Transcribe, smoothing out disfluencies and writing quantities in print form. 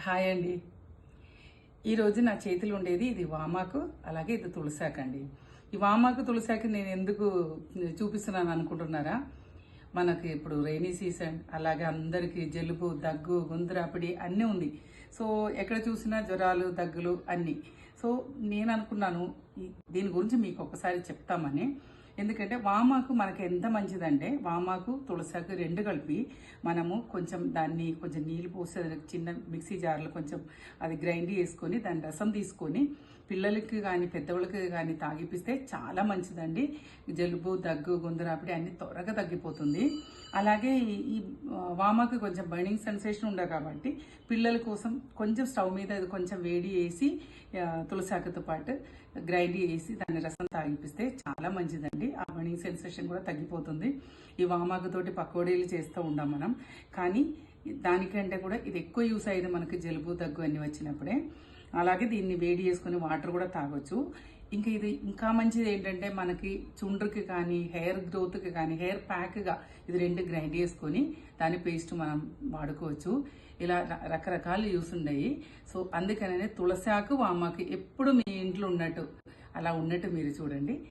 Hi అండి. ఈరోజు నా చేతిలో ఉండేది ఇది వామాకు, అలాగే ఇది తులసాకు అండి. ఈ వామాకు తులసాకు నేను ఎందుకు చూపిస్తున్నాను అనుకుంటున్నారా? మనకి ఇప్పుడు రైనీ సీజన్, అలాగే అందరికీ జలుబు, దగ్గు, గొంతురాపిడి అన్నీ ఉంది. సో ఎక్కడ చూసినా జ్వరాలు, దగ్గులు అన్నీ. సో నేను అనుకున్నాను దీని గురించి మీకు ఒకసారి చెప్తామని. ఎందుకంటే వామాకు మనకి ఎంత మంచిదంటే, వామాకు తులసాకు రెండు కలిపి మనము కొంచెం దాన్ని కొంచెం నీళ్ళు పోసి చిన్న మిక్సీ జార్లో కొంచెం అది గ్రైండ్ చేసుకొని దాని రసం తీసుకొని పిల్లలకి కానీ పెద్దవాళ్ళకి కానీ తాగిపిస్తే చాలా మంచిదండి. జలుబు, దగ్గు, గొంతురాపిడి అన్ని త్వరగా తగ్గిపోతుంది. అలాగే ఈ వామాకు కొంచెం బర్నింగ్ సెన్సేషన్ ఉండదు కాబట్టి పిల్లల కోసం కొంచెం స్టవ్ మీద అది కొంచెం వేడి వేసి తులసాకుతో పాటు గ్రైండ్ చేసి దాని రసం తాగిపిస్తే చాలా మంచిదండి. ఆ బర్నింగ్ సెన్సేషన్ కూడా తగ్గిపోతుంది. ఈ వామాకుతోటి పకోడీలు చేస్తూ ఉంటాం మనం, కానీ దానికంటే కూడా ఇది ఎక్కువ యూస్ అయ్యేది మనకి జలుబు, దగ్గు అన్ని వచ్చినప్పుడే. అలాగే దీన్ని వేడి చేసుకుని వాటర్ కూడా తాగొచ్చు. ఇంకా ఇది ఇంకా మంచిది ఏంటంటే మనకి చుండ్రుకి కానీ హెయిర్ గ్రోత్కి కానీ హెయిర్ ప్యాక్గా ఇది రెండు గ్రైండ్ చేసుకొని దాని పేస్ట్ మనం వాడుకోవచ్చు. ఇలా రకరకాల యూస్ ఉన్నాయి. సో అందుకనే తులసాకు, వామాకు ఎప్పుడు మీ ఇంట్లో ఉన్నట్టు అలా ఉన్నట్టు మీరు చూడండి.